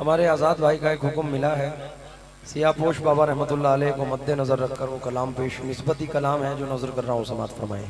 हमारे आज़ाद भाई का एक हुक्म मिला है, सियापोश बाबा रहमतुल्लाह अलैह को मद्दे नज़र रखकर वो कलाम पेश, निस्बती कलाम है जो नज़र कर रहा हूँ, समात फरमाएं।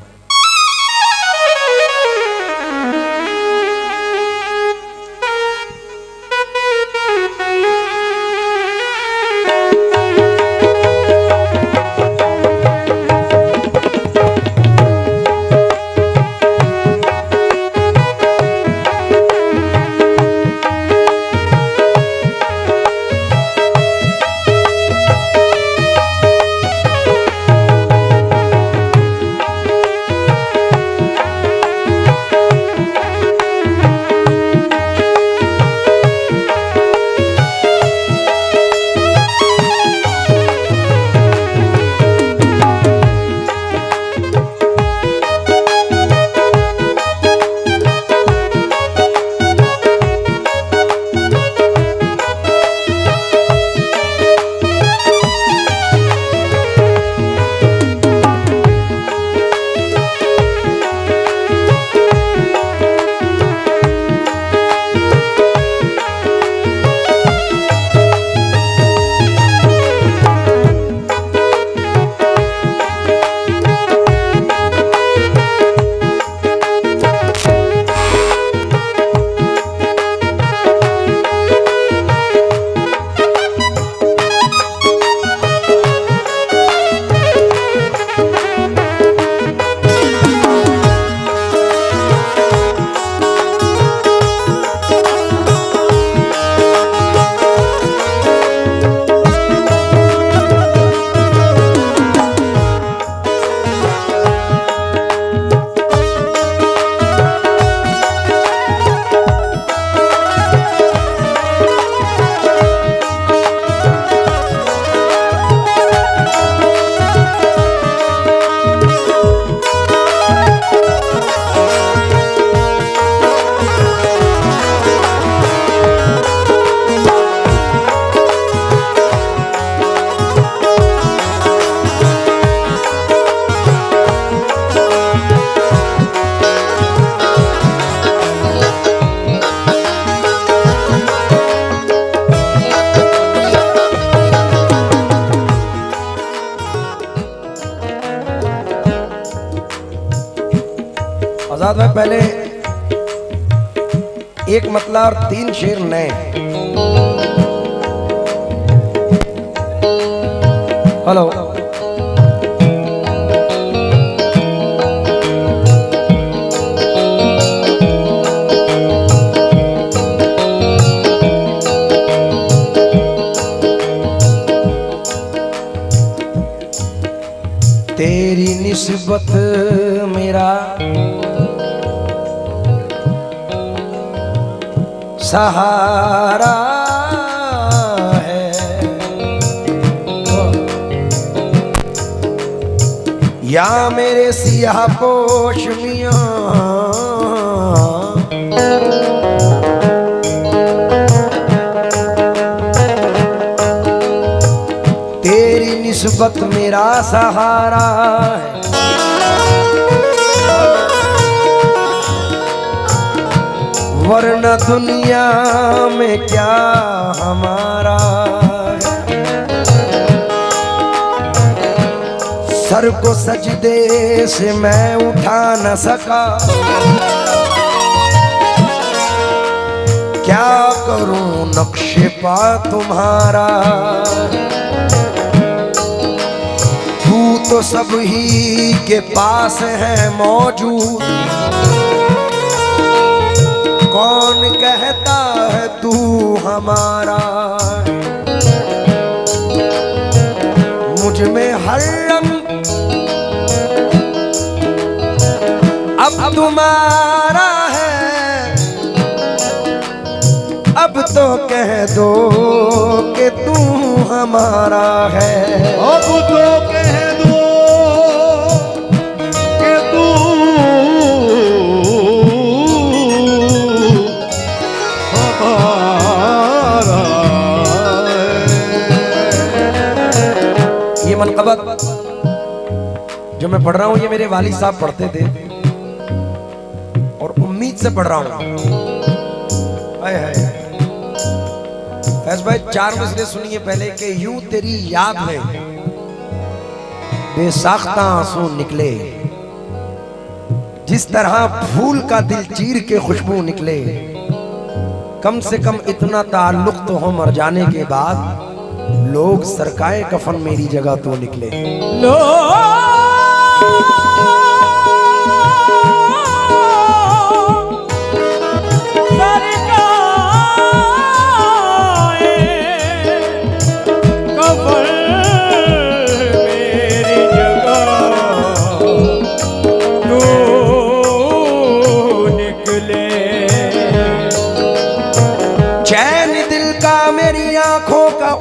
आजाद भाई पहले एक मतला और 3 शेर नए। हेलो तेरी निस्बत मेरा सहारा है, या मेरे सियाह पोश मियां तेरी निस्बत मेरा सहारा है, वरना दुनिया में क्या हमारा है। सर को सजदे से मैं उठा न सका, क्या करूं नक्शे पा तुम्हारा। तू तो सब ही के पास है मौजूद, कौन कहता है तू हमारा। मुझ में हर रंग अब तुम्हारा है, अब तो कह दो कि तू हमारा है। अब तो कह दो कि तू ये मनक़बत जो मैं पढ़ रहा हूँ ये मेरे वालिद साहब पढ़ते थे और उम्मीद से पढ़ रहा हूँ। हाय हाय फैज भाई 4 मसले सुनिए पहले कि यूं तेरी याद में बेसाख्ता आंसू निकले, जिस तरह फूल का दिल चीर के खुशबू निकले, कम से कम इतना ताल्लुक तो हो मर जाने के बाद, लोग सरकाए कफन मेरी जगह तो निकले।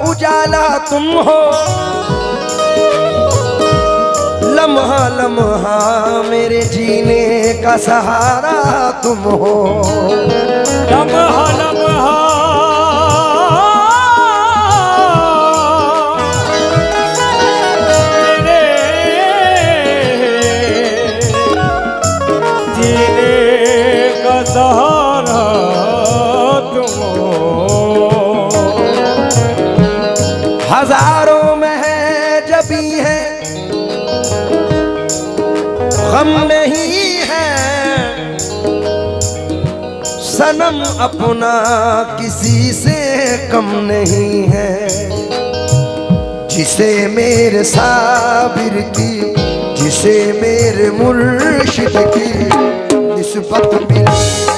उजाला तुम हो, लम्हा लम्हा मेरे जीने का सहारा तुम हो, लम्हा लम्हा मेरे जीने का सहारा तुम हो। हजारों में है जबी है, गम नहीं है, सनम अपना किसी से कम नहीं है, जिसे मेरे साबिर की, जिसे मेरे मुर्शिद की निस्बत मिली है।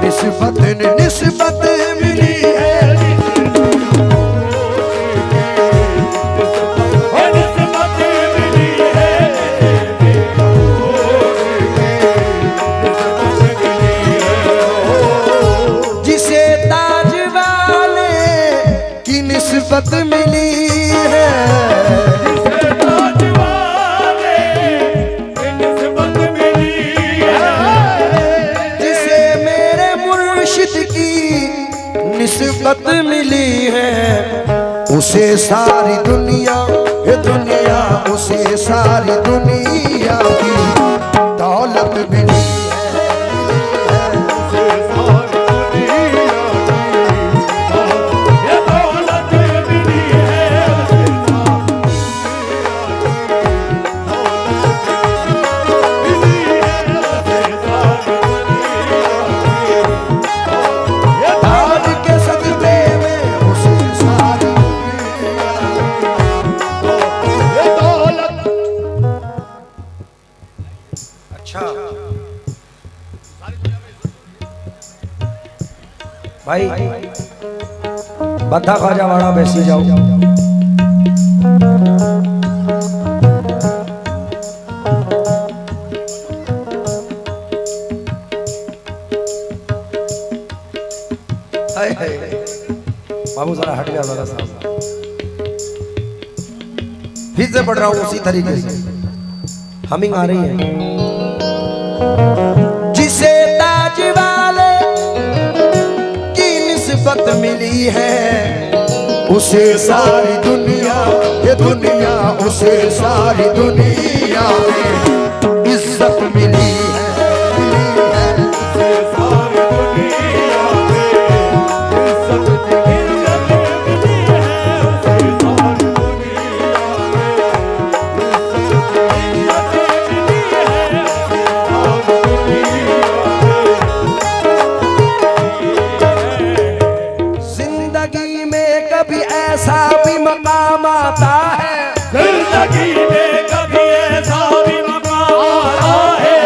निस्बत मिली है, निस्बत मिली है, जिसे ताज वाले की निस्बत मिली है, ताज वाले की निस्बत मिली है, जिसे मेरे मुर्शिद की निस्बत मिली है, उसे सारी दुनिया, ये दुनिया, उसे सारी दुनिया की दौलत मिली है। भाई बद्धा खाजा वाड़ा बैसी जाओ। बाबू जरा हट गया जरा साहब, फिर से पढ़ रहा हूं उसी तरीके से, हमिंग आ रही है। जिसे ताज वाले की निस्बत मिली है, उसे सारी दुनिया, ये दुनिया, उसे सारी दुनिया में इज्जत मिली है। ऐसा भी मकाम आता है, जिंदगी में कभी ऐसा भी मकाम आता है,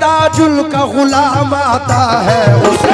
ताजुल का गुलाम आता है उसे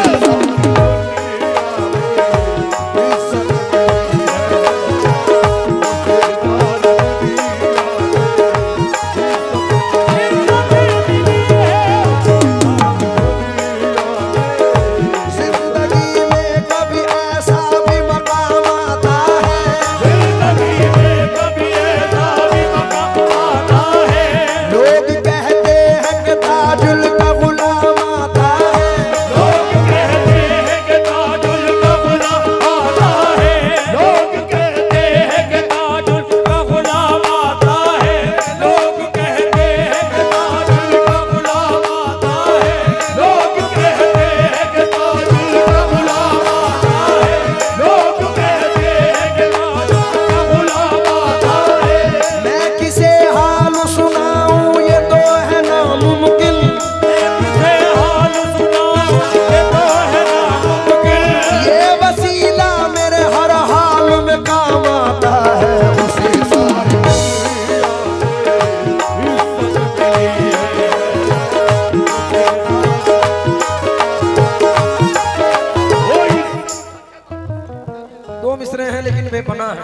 बेपनाह है।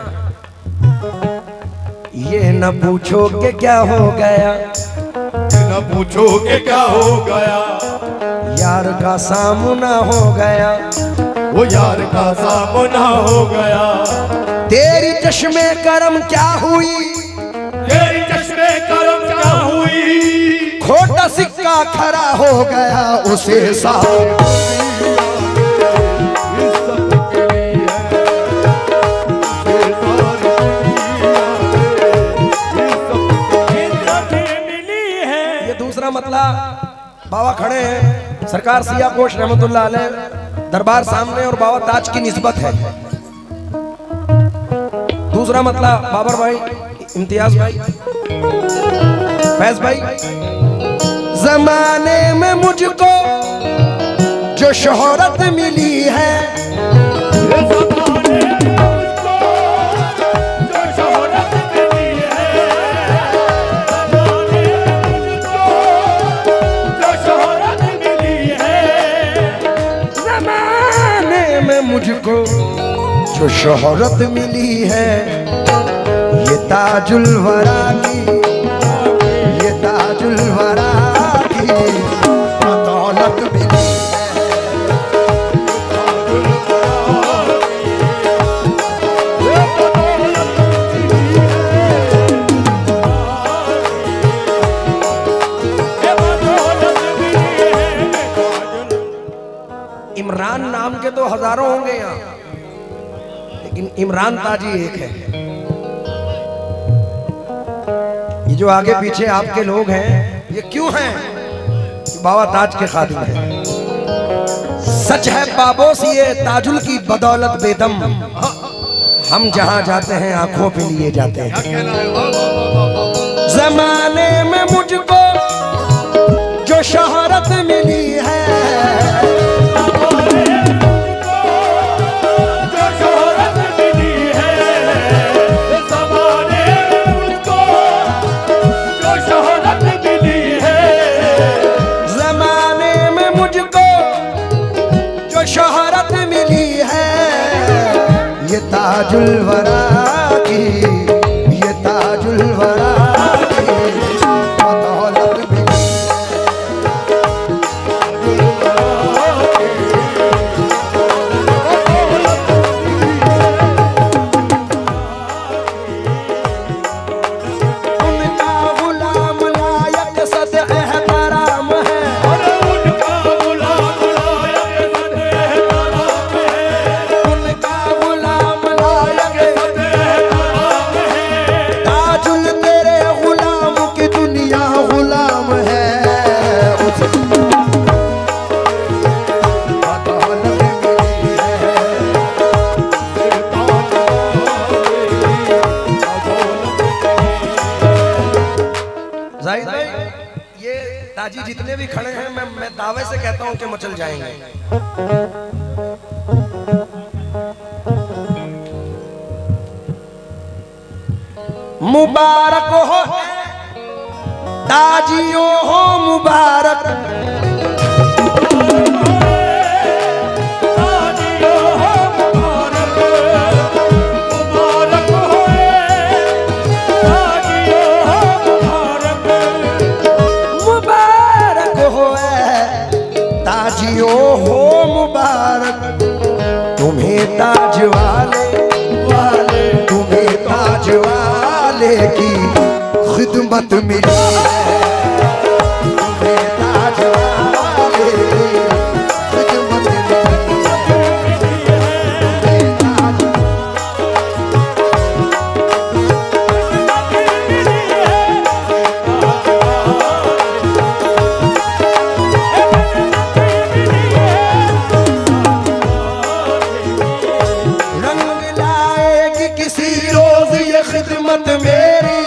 ये न पूछो कि क्या हो गया, न पूछो कि क्या हो गया, यार का सामना हो गया, वो यार का सामना हो गया। तेरी चश्मे करम क्या हुई, तेरी चश्मे करम क्या हुई, खोटा सिक्का खरा हो गया उसे साथ। मतलब बाबा खड़े हैं, सरकार सियाकोश रहमतुल्लाह अलैह दरबार सामने और बाबा ताज की निस्बत है। दूसरा मतलब बाबर भाई, इम्तियाज भाई, फैज भाई, जमाने में मुझको जो शोहरत मिली है, मुझको जो शोहरत मिली है, ये ताजुल वरा की, ये ताजुल वरा की बदौलत मिली है। इमरान नाम के तो हजारों होंगे यहाँ, लेकिन इमरान ताजी एक है। ये जो आगे पीछे आपके लोग हैं, ये क्यों हैं? बाबा ताज के खादिम हैं। सच है बाबोस, ये ताजुल की बदौलत बेदम हम जहां जाते हैं आंखों पे लिए जाते हैं। जमाने में मुझको जो शोहरत मिली है, ताजुल वरा की, ये ताजुल वरा की बदौलत मिली उनका गुलाम लायक सद एहतराम है, उनका गुलाम लायक सद एहतराम है, उनका गुलाम ताजी जितने भी खड़े हैं, मैं दावे से कहता हूं कि मचल जाएंगे। मुबारक हो ताजियों हो मुबारक, मुबारक हो ताजियों हो मुबारक, तुम्हें ताज वाले तुम्हें ताज वाले की खिदमत मिली है, तुम्हें ताज वाले की खिदमत मिली खिदमत मेरी,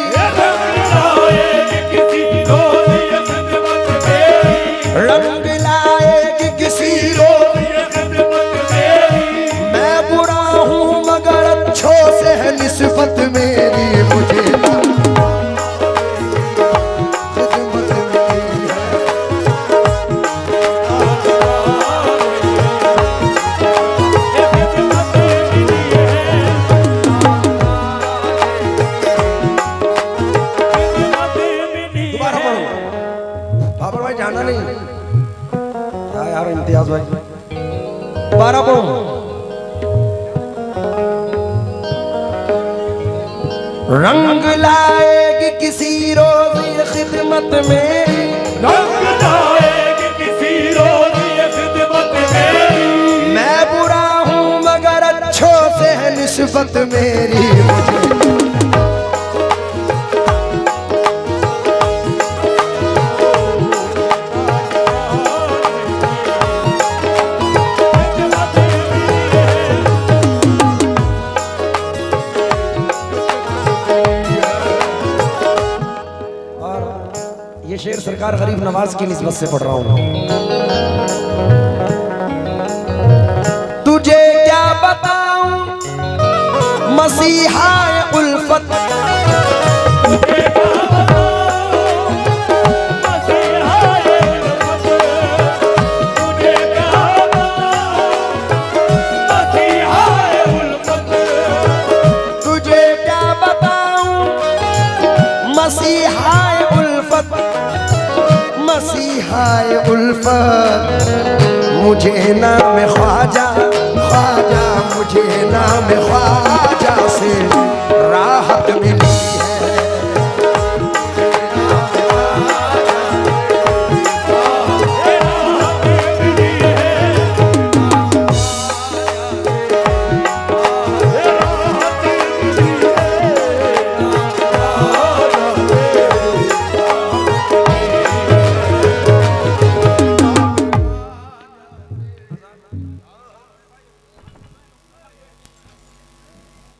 रंग लाएगी किसी रोज ये खिदमत मेरी, मैं बुरा हूँ मगर अच्छों से है निस्बत मेरी, मुझे खिदमत मेरी है। बाबर भाई जाना नहीं क्या यार, इम्तियाज भाई 12 बोल। रंग लाएगी किसी रोज ये खिदमत मेरी, रंग लाएगी किसी रोज ये खिदमत मेरी, मैं बुरा हूँ मगर अच्छों से है निस्बत मेरी, मुझे ये शेर सरकार गरीब नवाज की निस्बत से पढ़ रहा हूँ। तुझे क्या बताऊं मसीहा उल्फत, तुझे क्या बताऊं मसीहा उल्फत, मसीहाए उल्फत, मुझे नाम ख्वाजा ख्वाजा, मुझे नाम ख्वाजा से